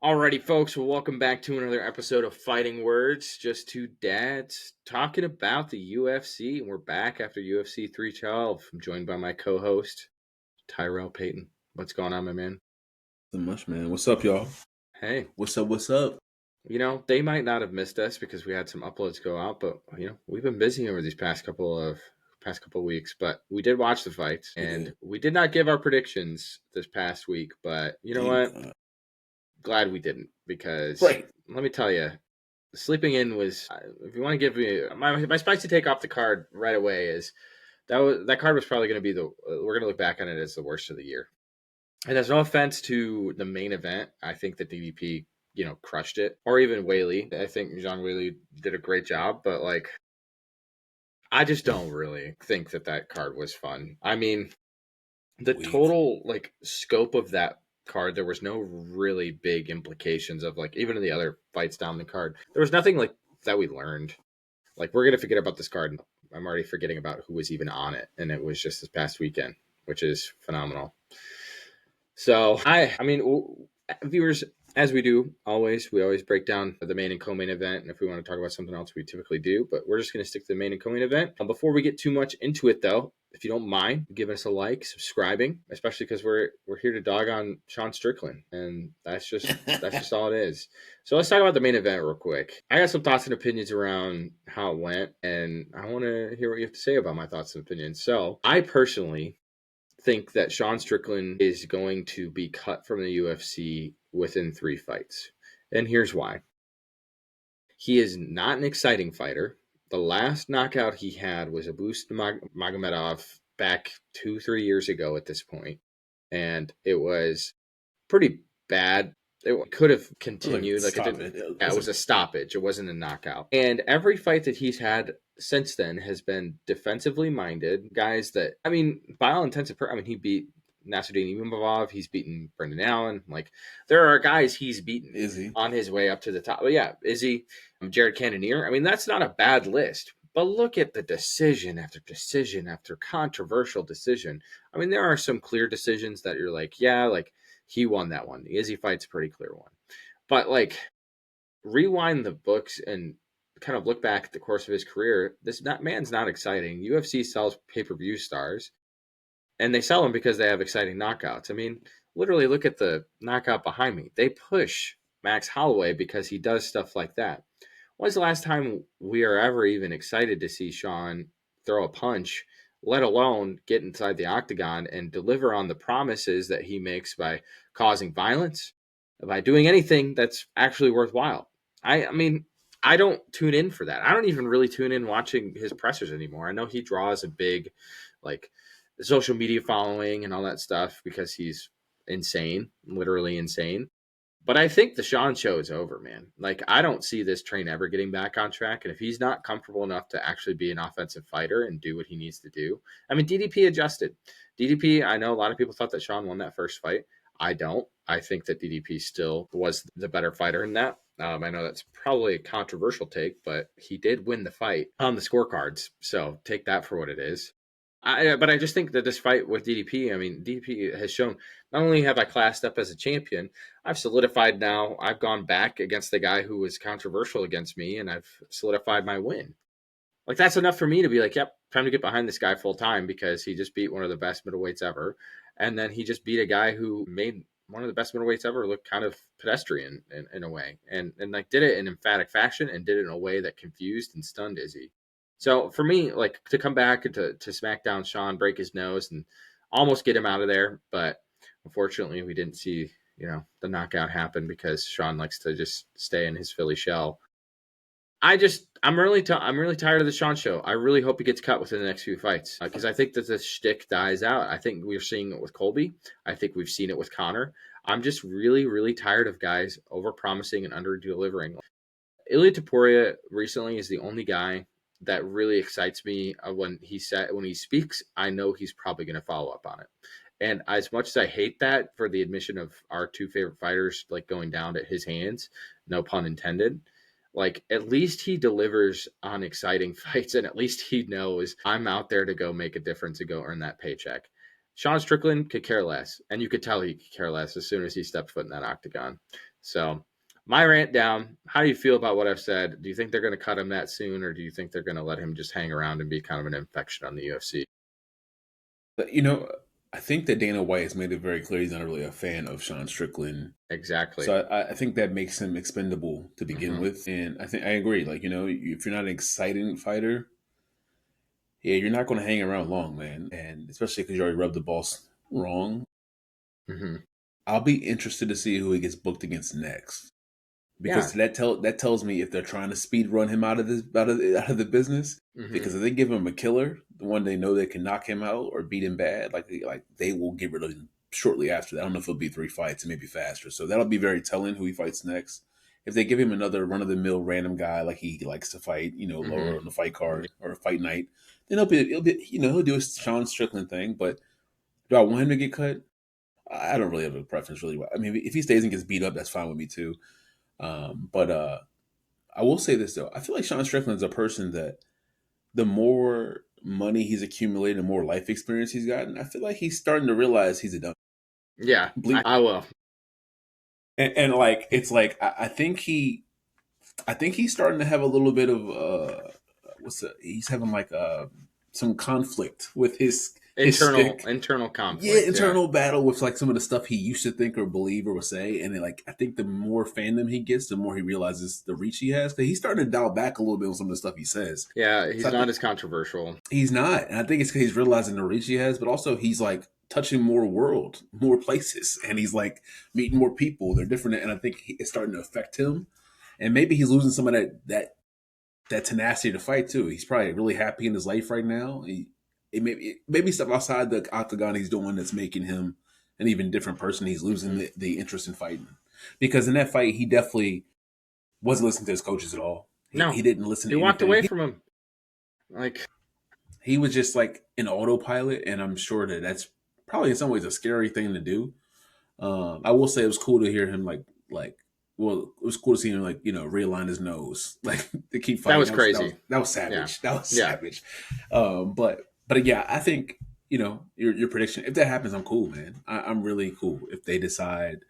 Alrighty, folks, well, welcome back to another episode of Fighting Words. Just two dads talking about the UFC. And we're back after UFC 312. I'm joined by my co-host, Tyrell Payton. What's going on, my man? So much, man. What's up, y'all? Hey, What's up? What's up? they might not have missed us because we had some uploads go out, but we've been busy over these past couple of weeks. But we did watch the fights, We did. and we did not give our predictions this past week. But you know Thank what? God. Glad we didn't, because Right. let me tell you, sleeping in was. If you want to give me my spicy take off the card right away, is that card was probably going to be we're going to look back on it as the worst of the year. And there's no offense to the main event. I think that DDP crushed it, or even Whaley. I think John Whaley did a great job, but like I just don't really think that card was fun. I mean, the Weak. total like scope of that card, there was no really big implications of like even in the other fights down the card. There was nothing like that we learned. Like we're gonna forget about this card. I'm already forgetting about who was even on it, and it was just this past weekend, which is phenomenal. So I mean, viewers, as we do always, we always break down the main and co-main event, and if we want to talk about something else, we typically do. But we're just going to stick to the main and co-main event. Before we get too much into it, though, if you don't mind giving us a like, subscribing, especially because we're here to dog on Sean Strickland, and that's just all it is. So let's talk about the main event real quick. I got some thoughts and opinions around how it went, and I want to hear what you have to say about my thoughts and opinions. So I personally think that Sean Strickland is going to be cut from the UFC within 3 fights. And here's why. He is not an exciting fighter. The last knockout he had was Abus Magomedov back 2-3 years ago at this point, and it was pretty bad. It could have Like, continued. Like it stop didn't. it. Yeah, it was a stoppage. It wasn't a knockout. And every fight that he's had since then has been defensively minded guys. That I mean, by all intents and purposes, I mean he beat Nasruddin Imavov. He's beaten Brendan Allen. Like there are guys he's beaten Izzy. on his way up to the top. But yeah, Izzy, Jared Cannonier. I mean that's not a bad list. But look at the decision after decision after controversial decision. I mean, there are some clear decisions that you're like, yeah, like he won that one. The Izzy fight's a pretty clear one. But like rewind the books and kind of look back at the course of his career, man's not exciting. UFC sells pay-per-view stars, and they sell them because they have exciting knockouts. I mean, literally look at the knockout behind me. They push Max Holloway because he does stuff like that. When's the last time we are ever even excited to see Sean throw a punch, let alone get inside the octagon and deliver on the promises that he makes by causing violence, by doing anything that's actually worthwhile? I mean, I don't tune in for that. I don't even really tune in watching his pressers anymore. I know he draws a big, like, social media following and all that stuff because he's insane, literally insane. But I think the Sean show is over, man. Like, I don't see this train ever getting back on track. And if he's not comfortable enough to actually be an offensive fighter and do what he needs to do, I mean, DDP adjusted. DDP, I know a lot of people thought that Sean won that first fight. I don't. I think that DDP still was the better fighter in that. I know that's probably a controversial take, but he did win the fight on the scorecards. So take that for what it is. But I just think that this fight with DDP, I mean, DDP has shown not only have I classed up as a champion, I've solidified now. I've gone back against the guy who was controversial against me, and I've solidified my win. Like that's enough for me to be like, yep, time to get behind this guy full time because he just beat one of the best middleweights ever, and then he just beat a guy who made one of the best middleweights ever look kind of pedestrian in a way, and like did it in emphatic fashion and did it in a way that confused and stunned Izzy. So for me, like to come back and to smack down Sean, break his nose, and almost get him out of there, but unfortunately we didn't see the knockout happen because Sean likes to just stay in his Philly shell. I'm really tired of the Sean show. I really hope he gets cut within the next few fights because I think that the shtick dies out. I think we're seeing it with Colby. I think we've seen it with Connor. I'm just really, really tired of guys over promising and under delivering. Ilya Taporia recently is the only guy that really excites me when he speaks. I know he's probably going to follow up on it. And as much as I hate that for the admission of our two favorite fighters like going down at his hands, no pun intended, like at least he delivers on exciting fights and at least he knows I'm out there to go make a difference and go earn that paycheck. Sean Strickland could care less, and you could tell he could care less as soon as he stepped foot in that octagon. So, my rant down. How do you feel about what I've said? Do you think they're going to cut him that soon, or do you think they're going to let him just hang around and be kind of an infection on the UFC? But, I think that Dana White has made it very clear he's not really a fan of Sean Strickland. Exactly. So I think that makes him expendable to begin Hmm. with. And I think I agree. Like, if you're not an exciting fighter, yeah, you're not going to hang around long, man. And especially because you already rubbed the balls wrong. Hmm. I'll be interested to see who he gets booked against next. Yeah. Because that tells me if they're trying to speed run him out of the business. Hmm. Because if they give him a killer, the one they know they can knock him out or beat him bad, like they will get rid of him shortly after that. I don't know if it'll be 3 fights, maybe faster. So that'll be very telling who he fights next. If they give him another run of the mill random guy like he likes to fight, Hmm. lower on the fight card or fight night, then he'll do a Sean Strickland thing. But do I want him to get cut? I don't really have a preference, really. I mean, if he stays and gets beat up, that's fine with me too. But I will say this though: I feel like Sean Strickland's a person that the more money he's accumulated, the more life experience he's gotten. I feel like he's starting to realize he's a dumb. Yeah, Bleep. I will. And like it's like I think he's starting to have a little bit of he's having like some conflict with his Internal stick. internal Yeah, conflict. Yeah. internal battle with like some of the stuff he used to think or believe or would say, and then, like I think the more fandom he gets, the more he realizes the reach he has. Because he's starting to dial back a little bit on some of the stuff he says. Yeah, So he's I not think as controversial. he's not, and I think it's because he's realizing the reach he has, but also he's like touching more places, and he's like meeting more people. They're different, and I think it's starting to affect him. And maybe he's losing some of that tenacity to fight too. He's probably really happy in his life right now. Maybe stuff outside the octagon he's doing that's making him an even different person. He's losing Hmm. the interest in fighting because in that fight he definitely wasn't listening to his coaches at all. He No, didn't listen he to walked anything. away from him. Like, He was just like an autopilot, and I'm sure that that's probably in some ways a scary thing to do. I will say it was cool to hear him like well, it was cool to see him like realign his nose like to keep that fighting. was crazy. That was Yeah, savage. That was yeah. savage. But yeah, I think your prediction. If that happens, I'm cool, man. I'm really cool if they decide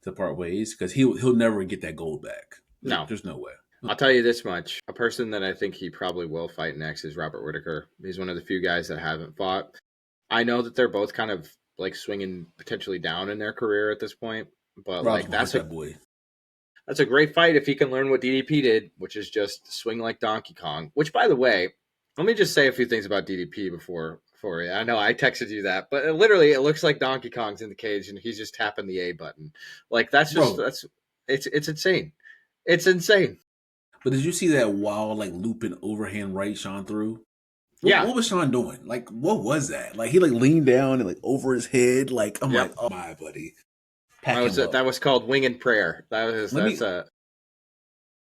to part ways because he'll never get that gold back. No, There's no way. I'll tell you this much: a person that I think he probably will fight next is Robert Whitaker. He's one of the few guys that haven't fought. I know that they're both kind of like swinging potentially down in their career at this point, but Rob's like gonna hurt that boy. that's a great fight if he can learn what DDP did, which is just swing like Donkey Kong. Which, by the way, let me just say a few things about DDP before I know I texted you that, but literally it looks like Donkey Kong's in the cage and he's just tapping the A button. Like Bro, it's insane. It's insane. but did you see that wild like looping overhand right Sean threw? Yeah. What was Sean doing? Like, what was that? Like, he like leaned down and like over his head. Like, I'm like, Yep. oh my buddy, That pack was him up. that was called Wing and Prayer. Let me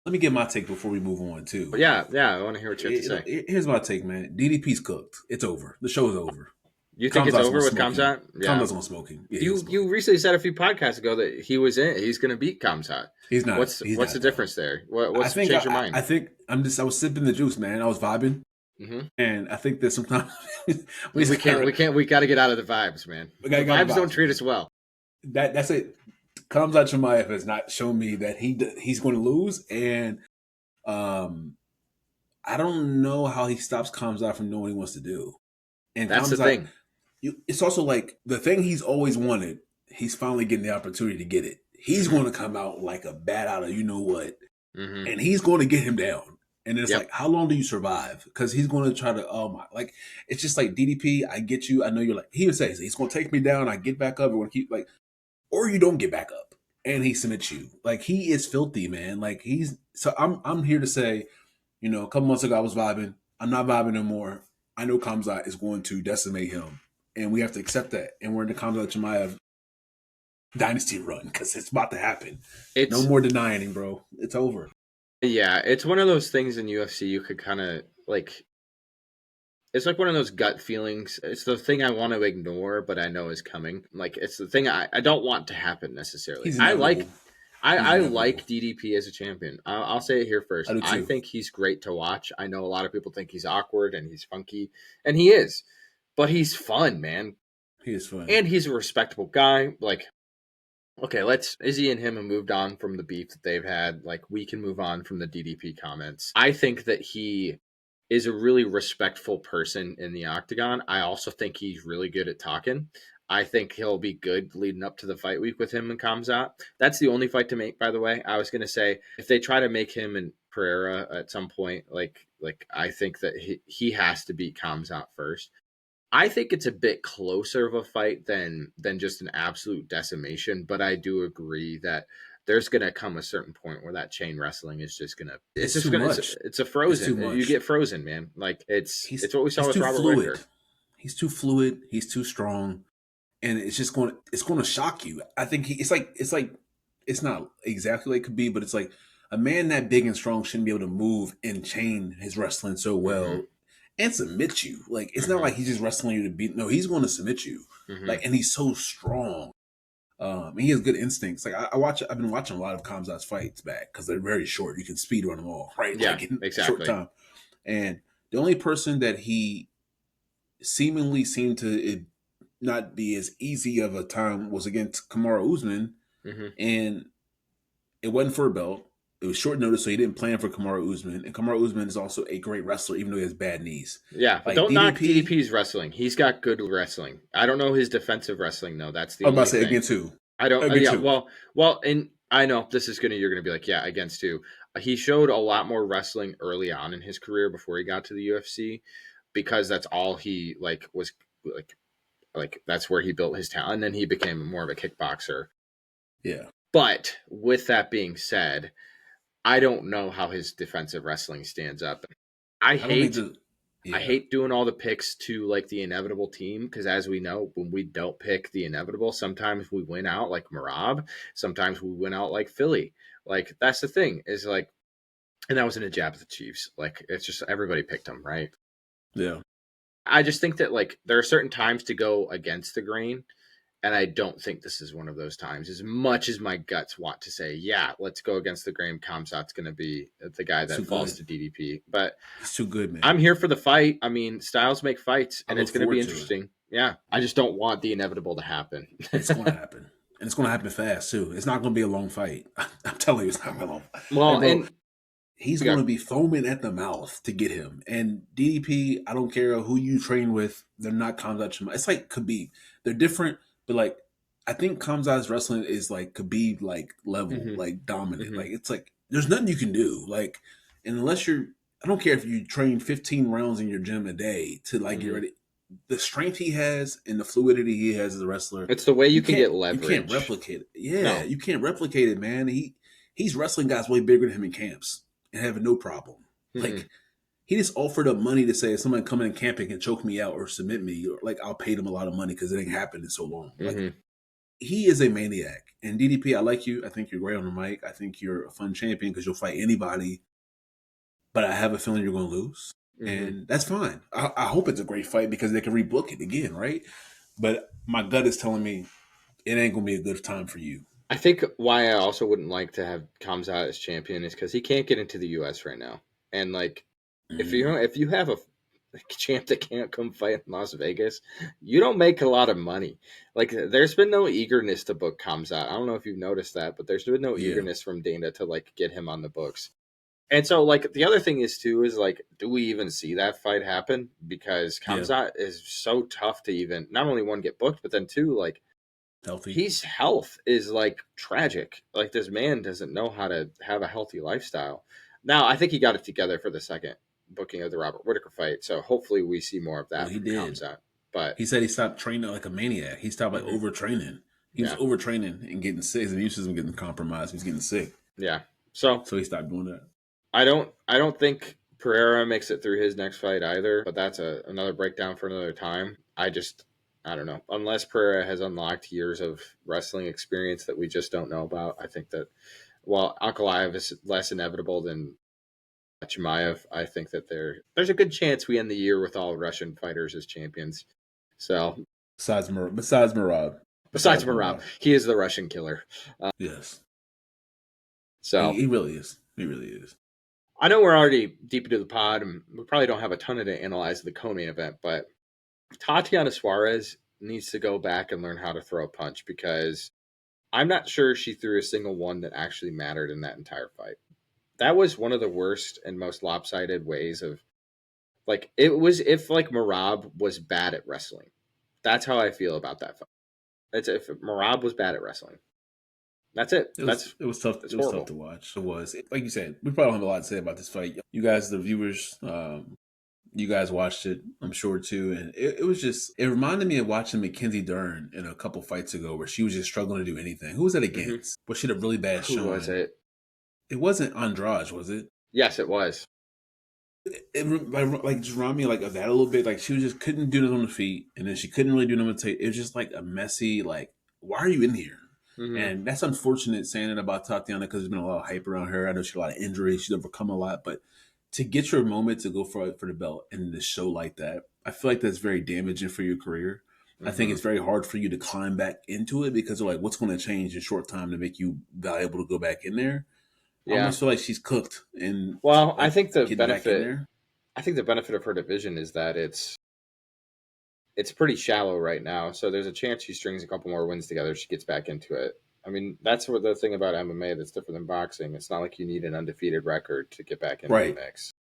let me get my take before we move on too. but yeah. I want to hear what you have to say. Here's my take, man. DDP's cooked. It's over. The show's over. You think it's Kamzat's gonna over with smoke him. Kamzat? Yeah. Kamzat's gonna smoke him. Yeah, he's gonna You smoke you him. recently said a few podcasts ago that he's going to beat Kamzat. He's not. What's He's what's the not though. difference there? I What's think changed your mind? I think I was sipping the juice, man. I was vibing, Hmm. and I think that sometimes we We just can't. gotta, We can't. We got to get out of the vibes, man. we The gotta vibes don't vibes, treat man. us well. That's it. Kamzat Chimaev has not shown me that he's going to lose, and um, I don't know how he stops Kamzat from doing what he wants to do. And That's the Kamzat, thing. it's also like the thing he's always wanted. He's finally getting the opportunity to get it. He's Hmm. going to come out like a bat out of you know what, Hmm. and he's going to get him down. And it's Yep. like, how long do you survive? Because he's going to try to, oh my, like, it's just like DDP. I get you. I know you're like, he would say, he's going to take me down. I get back up. And want to keep, like, or you don't get back up and he submits you. Like, he is filthy, man. Like, I'm here to say, a couple months ago I was vibing. I'm not vibing no more. I know Kamzat is going to decimate him. And we have to accept that. And we're in the Kamzat Chimaev dynasty run because it's about to happen. No It's more denying him, bro. It's over. yeah. It's one of those things in UFC you could kind of like. It's like one of those gut feelings. It's the thing I want to ignore, but I know is coming. Like it's the thing I don't want to happen necessarily. He's I like inevitable. He's I inevitable. like DDP as a champion. I'll say it here I first. do I too. think he's great to watch. I know a lot of people think he's awkward and he's funky, and he is, but he's fun, man. He is funny. and he's a respectable guy. Like, okay, let's Izzy and him have moved on from the beef that they've had. Like, we can move on from the DDP comments. I think that he is a really respectful person in the octagon. I also think he's really good at talking. I think he'll be good leading up to the fight week with him and Kamzat. That's the only fight to make, by the way. I was gonna say if they try to make him and Pereira at some point, like I think that he has to beat Kamzat first. I think it's a bit closer of a fight than just an absolute decimation, but I do agree that there's gonna come a certain point where that chain wrestling is just gonna it's It's just too gonna much. it's a It's too frozen. You much. get frozen, man. Like He's it's what we saw he's with too Robert fluid. Whitaker. He's too fluid. He's too strong, and it's going to shock you. I think it's like it's not exactly like Khabib, but it's like a man that big and strong shouldn't be able to move and chain his wrestling so Mm-hmm. well and submit you. Like it's not Mm-hmm. like he's just wrestling you to beat. No, he's going to submit you. Mm-hmm. Like, and he's so strong. And he has good instincts. Like I've been watching a lot of Kamzat's fights back because they're very short. You can speed run them all, right? Yeah, Like in a short exactly. time. And the only person that he seemingly seemed to it not be as easy of a time was against Kamaru Usman, Mm-hmm. and it wasn't for a belt. It was short notice, so he didn't plan for Kamaru Usman. And Kamaru Usman is also a great wrestler, even though he has bad knees. Yeah, but Like don't knock DDP, DDP's wrestling. He's got good wrestling. I don't know his defensive wrestling though. That's the I was about to only say thing. against who? I don't. Against Yeah. who? Well, and I know this is gonna. You're gonna be like, yeah, against two. He showed a lot more wrestling early on in his career before he got to the UFC, because that's all he like was like. Like that's where he built his talent. And then he became more of a kickboxer. Yeah, But with that being said, I don't know how his defensive wrestling stands up. I I don't think hate the. I Yeah, hate doing all the picks to like the inevitable team, because as we know, when we don't pick the inevitable, sometimes we win out like Marab, sometimes we win out like Philly. Like that's the thing is like, and that was in a jab at the Chiefs. Like it's just everybody picked them, right? yeah. I just think that like there are certain times to go against the grain, and I don't think this is one of those times. As much as my guts want to say, yeah, let's go against the grain, Kamsat's going to be the guy He's too that falls good. to DDP. But He's too good, I'm man. here for the fight. I mean, styles make fights, I and it's look going to be forward to it. interesting. Yeah, I just don't want the inevitable to happen. It's going to happen, and it's going to happen fast too. It's not going to be a long fight. I'm telling you, it's not going to be a long. Well, Like, bro, and he's going yeah, to be foaming at the mouth to get him. And DDP, I don't care who you train with, they're not Khamzat Chimaev. It's like Khabib. They're different, but like I think Khamzat's wrestling is like Khabib like level, hmm like dominant. hmm Like it's like there's nothing you can do. Like unless you're I don't care if you train 15 rounds in your gym a day to like get hmm ready. The strength he has and the fluidity he has as a wrestler, it's the way you you can can't get you can't leverage. replicate it. Yeah, No. you can't replicate it, man. He's wrestling guys way bigger than him in camps and having no problem. hmm Like he just offered up money to say if somebody coming in camping can choke me out or submit me, or like I'll pay them a lot of money because it ain't happened in so long. Like hmm he is a maniac. And DDP, I like you. I think you're great on the mic. I think you're a fun champion because you'll fight anybody. But I have a feeling you're going to lose, hmm and that's fine. I hope it's a great fight because they can rebook it again, right? But my gut is telling me it ain't going to be a good time for you. I think why I also wouldn't like to have Kamzat as champion is because he can't get into the U.S. right now, and like Mm, if you have a champ that can't come fight in Las Vegas, you don't make a lot of money. Like there's been no eagerness to book Kamzat. I don't know if you've noticed that, but there's been no yeah, eagerness from Dana to like get him on the books. And so like the other thing is too is like, do we even see that fight happen? Because yeah, Kamzat is so tough to even not only one get booked, but then two like healthy. his health is like tragic. Like this man doesn't know how to have a healthy lifestyle. Now I think he got it together for the second booking of the Robert Whitaker fight, so hopefully we see more of Well, that he from did. Kamzat. But He said he stopped training like a maniac. He stopped like mhm, overtraining. He was yeah, overtraining and getting sick. His immune system getting compromised. He was getting sick, yeah. So so he stopped doing that. I don't think Pereira makes it through his next fight either. But that's another breakdown for another time. I don't know. Unless Pereira has unlocked years of wrestling experience that we just don't know about, I think that while Ankalaev is less inevitable than Chimaev, I think that there's a good chance we end the year with all Russian fighters as champions. So Besides Marab, besides besides Marab, Marab, he is the Russian killer. yes, So he really is. He really is. I know we're already deep into the pod, and we probably don't have a ton to analyze the co-main event, but Tatiana Suarez needs to go back and learn how to throw a punch because I'm not sure she threw a single one that actually mattered in that entire fight. That was one of the worst and most lopsided ways of like it was if like Marab was bad at wrestling. That's how I feel about that fight. It's if Marab was bad at wrestling. That's it. It was tough. It's It was tough horrible. to watch. It was, like you said. We probably don't have a lot to say about this fight. You guys, the viewers, you guys watched it, I'm sure too, and it was just. It reminded me of watching Mackenzie Dern in a couple fights ago, where she was just struggling to do anything. Who was that Hmm. against? But she had a really bad Who was showing. it? It wasn't Andrade, was it? Yes, it was. Like just remind me like of that a little bit. Like she was just couldn't do it on the feet, and then she couldn't really do nothing. It was just like a messy. Like, why are you in here? Hmm. And that's unfortunate saying it about Tatiana because there's been a lot of hype around her. I know she had a lot of injuries. She's overcome a lot, but to get your moment to go for the belt and to show like that, I feel like that's very damaging for your career. I think Hmm. it's very hard for you to climb back into it because they're like, what's going to change in short time to make you valuable to go back in there? I Yeah. almost feel like she's cooked and Well, like getting back in there. I think the benefit of her division is that it's pretty shallow right now. So there's a chance she strings a couple more wins together. She gets back into it. I mean, that's what the thing about MMA that's different than boxing. It's not like you need an undefeated record to get back into the Right. mix.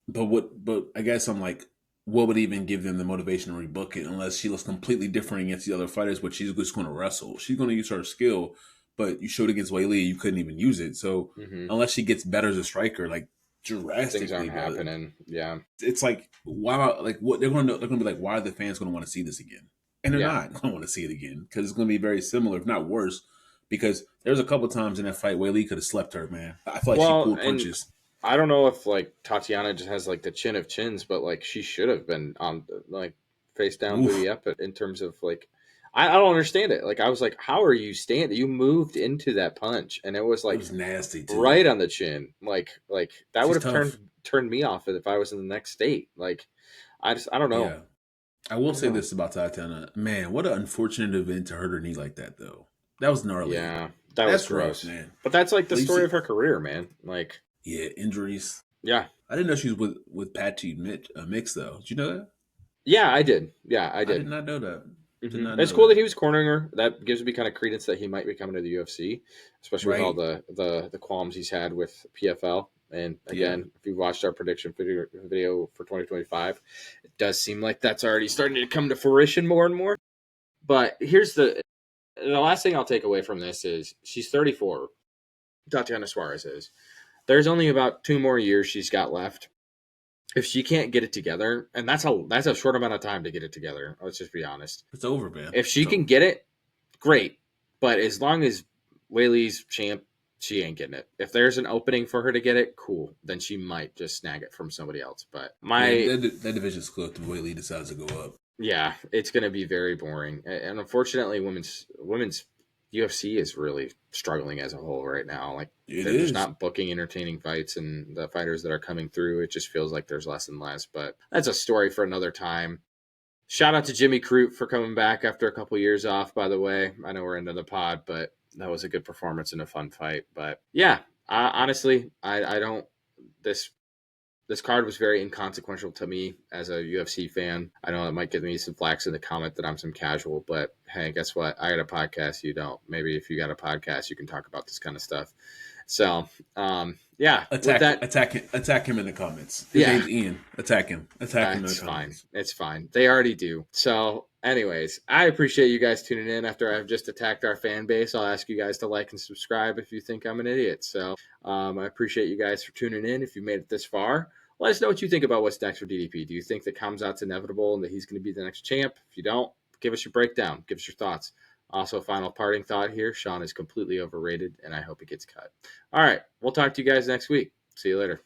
But I guess I'm like, what would even give them the motivation to rebook it unless she looks completely different against the other fighters, but she's just going to wrestle. She's going to use her skill, but you showed against Weili, you couldn't even use it. So Hmm. unless she gets better as a striker, like Things drastically, aren't bro, happening. Yeah. it's like why not? Like what they're going to be like? Why are the fans going to want to see this again? And they're Yeah. not going to want to see it again because it's going to be very similar, if not worse. Because there's a couple times in that fight, Weili could have slept her, man. I feel like she Well, pulled and punches. I don't know if like Tatiana just has like the chin of chins, but like she should have been on like face down, Oof, booty up in terms of like I don't understand it. Like I was like, how are you standing? You moved into that punch, and it was it like was nasty too. right on the chin. Like that would She's have tough. turned me off if I was in the next state. Like I don't know. Yeah. I I will don't say know. this about Tatiana. Man, what an unfortunate event to hurt her knee like that, though. That was gnarly. Yeah, that was That's rough, gross. man. But that's like the Like you story of said, her career, man. Like yeah, injuries. yeah, I didn't know she was with Patchy Mix, though. Did you know that? yeah, I did. Yeah, I I did did. not know that. Did not It's know cool that that. he was cornering her. That gives me kind of credence that he might be coming to the UFC, especially with all Right. the qualms he's had with PFL. And Yeah. again, if you watched our prediction video for 2025, it does seem like that's already starting to come to fruition more and more. But here's the last thing I'll take away from this is she's 34. Tatiana Suarez is. There's only about 2 more years she's got left. If she can't get it together, and that's a short amount of time to get it together. Let's just be honest. It's over, man. If she It's can over. get it, great. But as long as Whaley's champ, she ain't getting it. If there's an opening for her to get it, cool. Then she might just snag it from somebody else. But Yeah, my that division's close to Whaley decides to go up. yeah, it's going to be very boring. And unfortunately, women's UFC is really struggling as a whole right now. Like It they're just is. not booking entertaining fights, and the fighters that are coming through, it just feels like there's less and less. But that's a story for another time. Shout out to Jimmy Crute for coming back after a couple years off, by the way. I know we're into the pod, but that was a good performance and a fun fight. But yeah, honestly, I don't. This this card was very inconsequential to me as a UFC fan. I know it might get me some flack in the comment that I'm some casual, but hey, guess what? I got a podcast. You don't. Maybe if you got a podcast, you can talk about this kind of stuff. So, yeah, with that, Attack him in the comments. His yeah, name's Ian. Attack him in the it's fine. comments. It's fine. They already do. So, anyways, I appreciate you guys tuning in after I've just attacked our fan base. I'll ask you guys to like and subscribe if you think I'm an idiot. So, I appreciate you guys for tuning in. If you made it this far, let us know what you think about what's next for DDP. Do you think that Kamzat's inevitable and that he's going to be the next champ? If you don't, give us your breakdown. Give us your thoughts. Also, final parting thought here: Sean is completely overrated, and I hope he gets cut. All right, we'll talk to you guys next week. See you later.